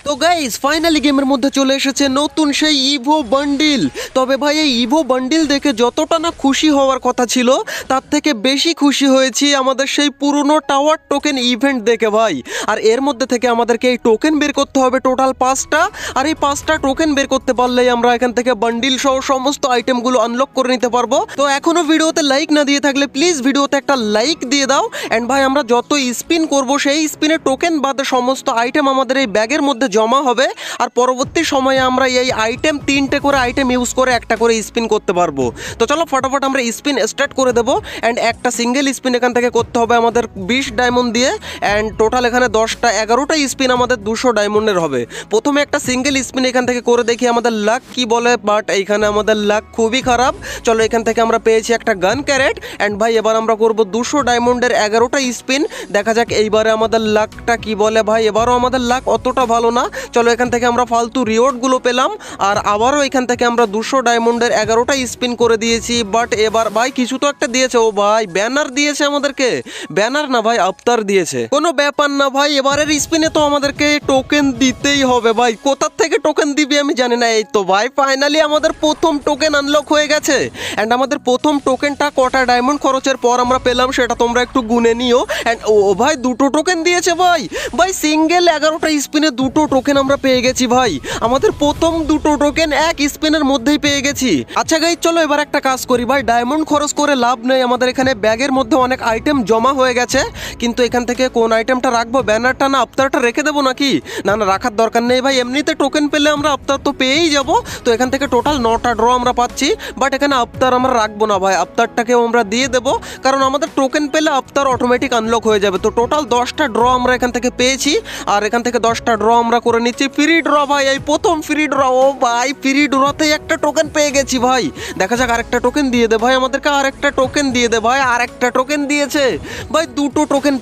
তো guys finally গেমের মধ্যে চলে এসেছে নতুন সেই ইভো বান্ডিল। তবে ভাই এই ইভো বান্ডিল দেখে যতটা না খুশি হওয়ার কথা ছিল তার থেকে বেশি খুশি হয়েছি আমাদের সেই পুরনো টাওয়ার টোকেন ইভেন্ট দেখে ভাই। আর এর মধ্যে থেকে আমাদেরকে এই টোকেন বের করতে হবে টোটাল 5টা। আর এই 5টা টোকেন বের করতে পারলেই আমরা এখান থেকে বান্ডিল সহ সমস্ত আইটেমগুলো আনলক করে নিতে পারবো। তো এখনো ভিডিওতে লাইক না দিয়ে থাকলে প্লিজ ভিডিওতে একটা লাইক দিয়ে দাও। এন্ড ভাই আমরা যত স্পিন করব সেই স্পিনে টোকেন বাদে সমস্ত আইটেম আমাদের এই ব্যাগের মধ্যে জমা হবে। আর পরবর্তী সময়ে আমরা এই আইটেম 3টে করে আইটেম ইউজ করে একটা করে স্পিন করতে পারবো। তো চলো ফটাফট আমরা স্পিন স্টার্ট করে দেবো। অ্যান্ড একটা সিঙ্গেল স্পিন এখান থেকে করতে হবে আমাদের 20 ডায়মন্ড দিয়ে। অ্যান্ড টোটাল এখানে 10টা 11টা স্পিন আমাদের 200 ডায়মন্ডের হবে। প্রথমে একটা সিঙ্গেল স্পিন এখান থেকে করে দেখি আমাদের লাক কি বলে, বাট এইখানে আমাদের লাক খুবই খারাপ। চলো এখান থেকে আমরা পেয়েছি একটা গান ক্যারেট। অ্যান্ড ভাই এবার আমরা করবো 200 ডায়মন্ডের 11টা স্পিন। দেখা যাক এইবারে আমাদের লাকটা কি বলে। ভাই এবারও আমাদের লাক অতটা ভালো না। চলো এখান থেকে আমরা ফালতু রিওয়ার্ডগুলো পেলাম। আর আবারও এখান থেকে আমরা 200 ডায়মন্ডের 11টা স্পিন করে দিয়েছি। বাট এবার ভাই কিছু তো একটা দিয়েছে। ও ভাই ব্যানার দিয়েছে আমাদেরকে। ব্যানার না ভাই আফতার দিয়েছে। কোনো ব্যাপার না ভাই, এবারের স্পিনে তো আমাদেরকে টোকেন দিতেই হবে ভাই। কোথা থেকে টোকেন দিবি আমি জানি না। এই তো ভাই ফাইনালি আমাদের প্রথম টোকেন আনলক হয়ে গেছে। অ্যান্ড আমাদের প্রথম টোকেনটা কটা ডায়মন্ড খরচের পর আমরা পেলাম সেটা তোমরা একটু গুনে নিও। অ্যান্ড ও ভাই দুটো টোকেন দিয়েছে ভাই। ভাই সিঙ্গেল 11টা স্পিনে দুটো টোকেন আমরা পেয়ে গেছি ভাই। আমাদের প্রথম দুটো টোকেন এক স্পিনের মধ্যেই পেয়ে গেছি। আচ্ছা গাইস চলো এবার একটা কাজ করি ভাই, ডায়মন্ড খরচ করে লাভ নেই। আমাদের এখানে ব্যাগের মধ্যে অনেক আইটেম জমা হয়ে গেছে, কিন্তু এখান থেকে কোন আইটেমটা রাখবো, ব্যানারটা না আফতারটা রেখে দেবো নাকি? না না রাখার দরকার নেই ভাই, এমনিতে টোকেন পেলে আমরা আফতার তো পেয়েই যাব। তো এখান থেকে টোটাল 9টা ড্র আমরা পাচ্ছি। বাট এখানে আফতার আমরা রাখবো না ভাই, আফতারটাকেও আমরা দিয়ে দেবো, কারণ আমাদের টোকেন পেলে আফতার অটোমেটিক আনলক হয়ে যাবে। তো টোটাল 10টা ড্র আমরা এখান থেকে পেয়েছি। আর এখান থেকে 10টা ড্র আমরা করে নিচ্ছি। ফ্রি ড্র ভাই, এই প্রথম ফ্রি ড্র। ও ভাই ফ্রি ড্রতেই একটা টোকেন পেয়ে গেছি ভাই। দেখা যাক আরেকটা টোকেন দিয়ে দে ভাই আমাদেরকে, আরেকটা টোকেন দিয়ে দে ভাই। আরেকটা টোকেন দিয়েছে ভাই, দুটো টোকেন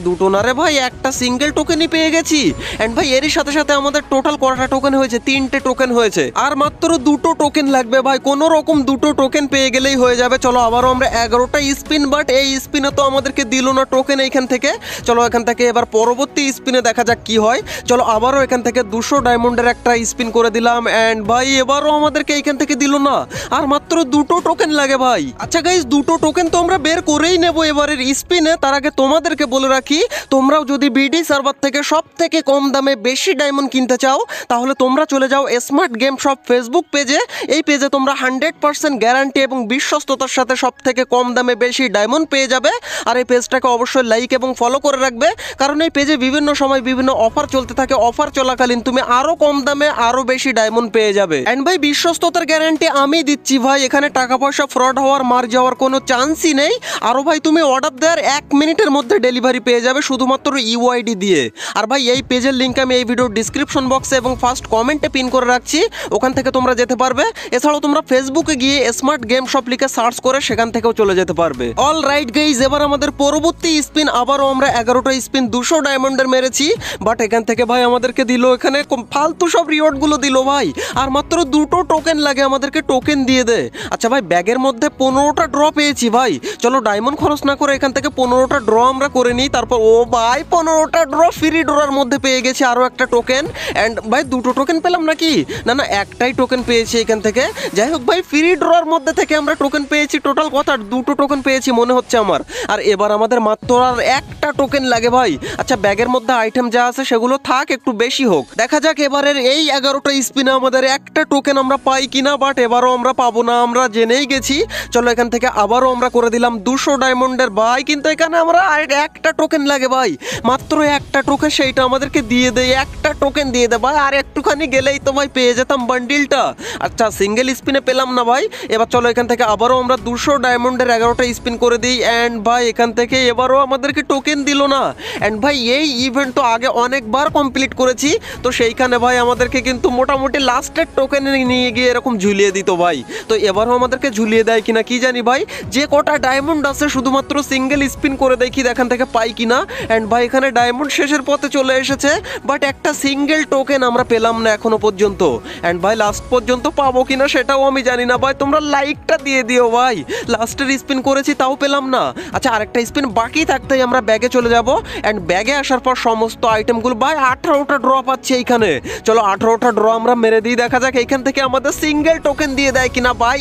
দুটো না রে ভাই, একটা সিঙ্গেল টোকেনই পেয়ে গেছি। এন্ড ভাই এরই সাথে সাথে আমাদের টোটাল কটা টোকেন হয়েছে? 3টে টোকেন হয়েছে। আর মাত্র দুটো টোকেন লাগবে ভাই, কোনো রকম দুটো টোকেন পেয়ে গেলেই হয়ে যাবে। চলো আবারও আমরা 11টা স্পিন, বাট এই স্পিনে তো আমাদেরকে দিল না টোকেন এইখান থেকে। চলো এখান থেকে এবার পরবর্তী স্পিনে দেখা যাক কি হয়। চলো আবারও এখান থেকে 200 ডায়মন্ডের একটা স্পিন করে দিলাম। অ্যান্ড ভাই এবারও আমাদেরকে এইখান থেকে দিল না। আর মাত্র দুটো টোকেন লাগে ভাই। আচ্ছা গাইস দুটো টোকেন তো আমরা বের করেই নেবো এবারের স্পিনে। তার আগে তোমাদেরকে বলে রাখি, তোমরাও যদি বিডি সার্ভার থেকে সব থেকে কম দামে বেশি ডায়মন্ড কিনতে চাও তাহলে তোমরা চলে যাও স্মার্ট গেম শপ ফেসবুক পেজে। এই পেজে তোমরা 100% গ্যারান্টি এবং বিশ্বস্ততার সাথে সব থেকে কম দামে বেশি ডায়মন্ড পেয়ে যাবে। আর এই পেজটাকে অবশ্যই লাইক এবং ফলো করে রাখবে, কারণ এই পেজে বিভিন্ন সময় বিভিন্ন অফার চলতে থাকে। অফার চলাকালীন তুমি আরো কম দামে আরো বেশি ডায়মন্ড পেয়ে যাবে। এন্ড ভাই বিশ্বস্ততার গ্যারান্টি আমি দিচ্ছি ভাই, এখানে টাকা পয়সা ফ্রড হওয়ার মার যাওয়ার কোনো চান্সই নেই। আরো ভাই তুমি অর্ডার দেওয়ার 1 মিনিটের মধ্যে ডেলিভারি পেয়ে যাবে শুধুমাত্র ইউআইডি দিয়ে। আর ভাই এই পেজের লিঙ্ক আমি এই ভিডিওর ডিসক্রিপশন বক্সে এবং ফার্স্ট কমেন্টে পিন করে রাখছি, ওখান থেকে তোমরা যেতে পারবে। এছাড়াও তোমরা ফেসবুকে গিয়ে স্মার্ট গেম শপ লিখে সার্চ করে সেখান থেকেও চলে যেতে পারবে। অল রাইট গাইজ, এবার আমাদের পরবর্তী স্পিন আবারও আমরা 11টা স্পিন 200 ডায়মন্ডের মেরেছি। বাট এখান থেকে ভাই আমাদেরকে দিল এখানে ফালতু সব রিওয়ার্ডগুলো দিল ভাই। আর মাত্র দুটো টোকেন লাগে, আমাদেরকে টোকেন দিয়ে দে। আচ্ছা ভাই ব্যাগের মধ্যে 15টা ড্র পেয়েছি ভাই। চলো ডায়মন্ড খরচ না করে এখান থেকে 15টা ড্র আমরা করে নিই। তারপর ও ভাই 15টা ড্র ফ্রি ড্রর মধ্যে পেয়ে গেছি আরো একটা টোকেন। এন্ড ভাই দুটো টোকেন পেলাম নাকি? না না একটাই টোকেন পেয়েছি এখান থেকে। যাই হোক ভাই ফ্রি ড্রর মধ্যে থেকে আমরা টোকেন পেয়েছি টোটাল কথা দুটো টোকেন পেয়েছি মনে হচ্ছে আমার। আর এবার আমাদের মাত্র আর একটা টোকেন লাগে ভাই। আচ্ছা ব্যাগের মধ্যে আইটেম যা আছে সেগুলো থাক, একটু বেশি হোক। দেখা যাক এবারের এই 11টা স্পিনে আমাদের একটা টোকেন আমরা পাই কিনা। বাট এবারও আমরা পাবো না, আমরা জেনেই গেছি। চলো এখান থেকে আবারও আমরা করে দিলাম 200 ডায়মন্ডের ভাই, কিন্তু এখানে আমরা একটা টোকেন লাগে ভাই, মাত্র একটা টোকেন, সেইটা আমাদেরকে দিয়ে দেয়। একটা টোকেন দিয়ে দে ভাই, আর একটুখানি গেলেই তো ভাই পেয়ে যেতাম বান্ডিলটা। আচ্ছা সিঙ্গেল স্পিনে পেলাম না ভাই। এবার চলো এখান থেকে আবারও আমরা 200 ডায়মন্ডের 11টা স্পিন করে দিই। অ্যান্ড ভাই এখান থেকে এবারও আমাদেরকে টোকেন দিল না। অ্যান্ড ভাই এই ইভেন্ট তো আগে অনেকবার কমপ্লিট করেছি, তো সেইখানে ভাই আমাদেরকে কিন্তু মোটামুটি লাস্টের টোকেন নিয়ে গিয়ে এরকম ঝুলিয়ে দিত ভাই। তো এবারও আমাদেরকে ঝুলিয়ে দেয় কিনা কি জানি ভাই। যে কটা ডায়মন্ড আছে শুধুমাত্র সিঙ্গেল স্পিন করে দেখি এখান থেকে পাই কিনা। অ্যান্ড ভাই এখানে ডায়মন্ড শেষের পথে চলে এসেছে, বাট একটা সিঙ্গেল টোকেন আমরা পেলাম না এখনো পর্যন্ত। অ্যান্ড ভাই লাস্ট পর্যন্ত পাবো কিনা সেটাও আমি জানি না ভাই, তোমরা লাইকটা দিয়ে দিও ভাই। লাস্টের স্পিন করেছি তাও পেলাম না। আচ্ছা আরেকটা স্পিন বাকি থাকতেই আমরা ব্যাগে চলে যাব। অ্যান্ড ব্যাগে আসার পর সমস্ত আইটেমগুলো ভাই 18টা ড্র পাচ্ছি এইখানে। চলো 18টা ড্র আমরা মেরে দিই, দেখা যাক এইখান থেকে আমাদের সিঙ্গেল টোকেন দিয়ে দেয় কিনা ভাই।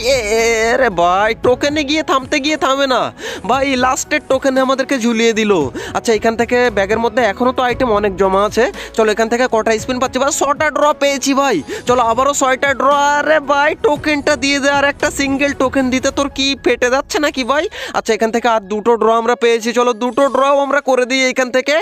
রে ভাই, টোকেনে গিয়ে থামে না ভাই, লাস্টের টোকেনে আমাদেরকে ঝুলিয়ে দিল। আচ্ছা, এখান থেকে ব্যাগের মধ্যে এখনো তো আইটেম অনেক জমা আছে। চলো এখান থেকে কটা স্পিন পাচ্ছি ভাই? 6টা ড্র পেয়েছি ভাই। চলো আবারও 6টা ড্র। আরে ভাই, টোকেনটা দিয়ে দে, আর একটা সিঙ্গেল টোকেন দিতে তোর কি ফেটে যাচ্ছে নাকি ভাই? আচ্ছা, এখান থেকে আর 2টো ড্র আমরা পেয়েছি। চলো 2টো ড্রও আমরা করে দিই এখান থেকে।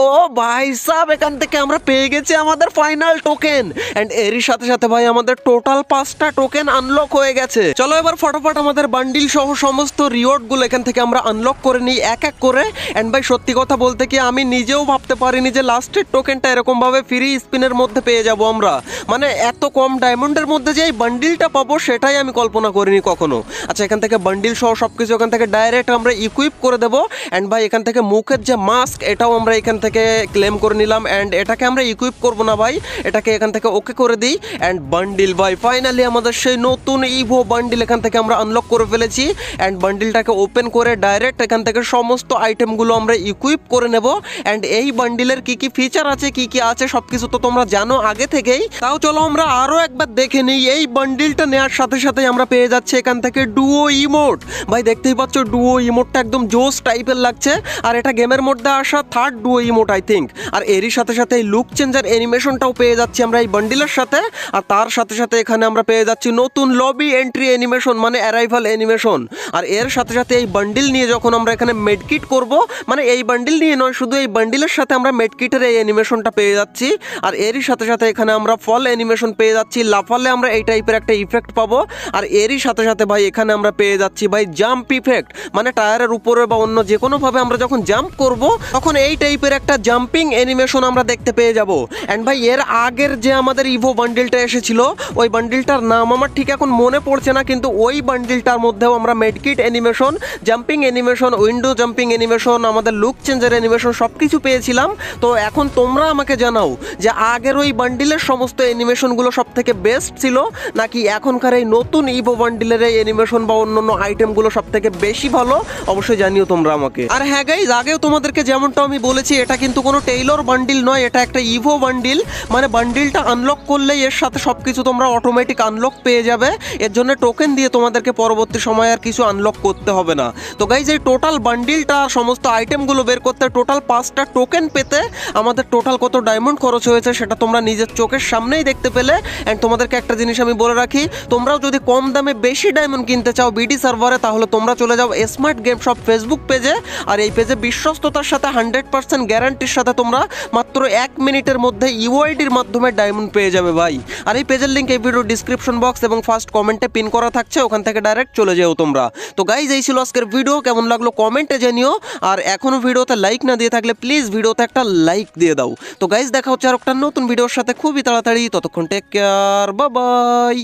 ও ভাই সাব, এখান থেকে আমরা পেয়ে গেছি আমাদের ফাইনাল টোকেন। এন্ড এরই সাথে সাথে ভাই আমাদের টোটাল 5টা টোকেন আনলক হয়ে গেছে। চলো এবার ফটাফট আমাদের বান্ডিল সহ সমস্ত রিওয়ার্ড গুলো এখান থেকে আমরা আনলক করে নিই এক এক করে। এন্ড ভাই সত্যি কথা বলতে কি, আমি নিজেও ভাবতে পারিনি যে লাস্টের টোকেনটা এরকম ভাবে ফ্রি স্পিনের মধ্যে পেয়ে যাব আমরা। মানে এত কম ডায়মন্ডের মধ্যে যে এই বান্ডিলটা পাবো সেটাই আমি কল্পনা করিনি কখনো। আচ্ছা, এখান থেকে বান্ডিল সহ সবকিছু এখান থেকে ডাইরেক্ট আমরা ইকুইপ করে দেবো। এন্ড ভাই এখান থেকে মুখের যে মাস্ক, এটাও আমরা এখান থেকে ক্লেম করে নিলাম। এন্ড এটাকে আমরা ইকুইপ করবো না ভাই, এটাকে এখান থেকে ওকে করে দিই। এন্ড বান্ডিল ভাই ফাইনালি আমাদের সেই নতুন ইভো বান্ডিল এখান থেকে আমরা আনলক করে ফেলেছি। এন্ড বান্ডিলটাকে ওপেন করে ডাইরেক্ট এখান থেকে সমস্ত আইটেমগুলো আমরা ইকুইপ করে নেব। এন্ড এই বান্ডিলের কি কি ফিচার আছে, কি কি আছে সবকিছু তো তোমরা জানো আগে থেকেই। তাও চলো আমরা আরো একবার দেখে নিই। এই বান্ডিলটা নেওয়ার সাথে সাথে আমরা পেয়ে যাচ্ছি এখান থেকে ডুও ইমোট। ভাই দেখতেই পাচ্ছ ডুও ইমোটটা একদম জোস টাইপের লাগছে, আর এটা গেমের মধ্যে আসা 3rd duo emote I think. আর এরই সাথে সাথে এই লুক চেঞ্জার অ্যানিমেশনটাও পেয়ে যাচ্ছি আমরা এই বান্ডিলের সাথে। আর তার সাথে সাথে এখানে আমরা পেয়ে যাচ্ছি নতুন লবি এন্ট্রি অ্যানিমেশন, মানে অ্যারাইভাল অ্যানিমেশন। আর এর সাথে সাথে এই বান্ডিল নিয়ে যখন আমরা এখানে মেডকিট করব, মানে এই বান্ডিল নিয়ে নয়, শুধু এই বান্ডিলের সাথে আমরা মেডকিটের এই অ্যানিমেশনটা পেয়ে যাচ্ছি। আর এরই সাথে সাথে এখানে আমরা ফল অ্যানিমেশন পেয়ে যাচ্ছি, লাফালে আমরা এই টাইপের একটা ইফেক্ট পাবো। আর এরই সাথে সাথে ভাই এখানে আমরা পেয়ে যাচ্ছি ভাই জাম্প ইফেক্ট, মানে টায়ারের উপরে বা অন্য যে কোনোভাবে আমরা যখন জাম্প করব তখন এই টাইপের একটা জাম্পিং অ্যানিমেশন আমরা দেখতে পেয়ে যাব। অ্যান্ড ভাই এর আগের যে আমাদের ইভো বান্ডিলটা এসেছিল, ওই বান্ডিলটার নাম আমার ঠিক এখন মনে পড়ছে না, কিন্তু ওই বান্ডিলটার মধ্যেও আমরা medkit animation, jumping animation, window jumping animation, আমাদের লুক চেঞ্জার অ্যানিমেশন সব কিছু পেয়েছিলাম। তো এখন তোমরা আমাকে জানাও যে আগের ওই বান্ডিলের সমস্ত অ্যানিমেশনগুলো সব থেকে বেস্ট ছিল, নাকি এখনকার এই নতুন ইভো বান্ডিলের এই অ্যানিমেশন বা অন্যান্য আইটেমগুলো সব থেকে বেশি ভালো? অবশ্যই জানিও তোমরা আমাকে। আর হ্যাঁ গাইজ, আগেও তোমাদেরকে যেমনটা আমি বলেছি, এটা কিন্তু কোনো টেইলর বান্ডিল নয়, এটা একটা ইভো বান্ডিল। মানে বান্ডিলটা আনলক করলেই এর সাথে সবকিছু তোমরা অটোমেটিক আনলক পেয়ে যাবে। এর জন্য টোকেন দিয়ে তোমাদেরকে পরবর্তী সময় আর কিছু আনলক করতে হবে না। তো গাইজ এই টোটাল বান্ডিলটা সমস্ত আইটেমগুলো বের করতে টোটাল 5টা টোকেন পেতে আমাদের টোটাল কত ডায়মন্ড খরচ হয়েছে সেটা তোমরা নিজের চোখের সামনেই দেখতে পেলে। অ্যান্ড তোমাদেরকে একটা জিনিস আমি বলে রাখি, তোমরাও যদি কম দামে বেশি ডায়মন্ড কিনতে চাও বিডি সার্ভারে, তাহলে তোমরা চলে যাও স্মার্ট গেম শপ ফেসবুক পেজে। আর এই পেজে বিশ্বস্ততার সাথে 100% গ্যারান্টির সাথে তোমরা মাত্র 1 মিনিটের মধ্যে ইউআইডির মাধ্যমে ডায়মন্ড পেয়ে যাবে ভাই। আর এই পেজের লিঙ্ক এই ভিডিও ডিসক্রিপশন বক্স এবং ফার্স্ট কমেন্টে পিন করা থাকছে, ওখান থেকে ডাইরেক্ট চলে যাও তোমরা। তো গাইজ এই ছিল আজকের ভিডিও, কেমন লাগলো কমেন্টে জানিও। আর এখনো ভিডিওতে লাইক না দিয়ে থাকলে প্লিজ ভিডিওতে একটা লাইক দিয়ে দাও। তো গাইজ দেখা হচ্ছে আর একটা নতুন ভিডিওর সাথে খুবই তাড়াতাড়ি, ততক্ষণ টেক কেয়ার, বাই বাই।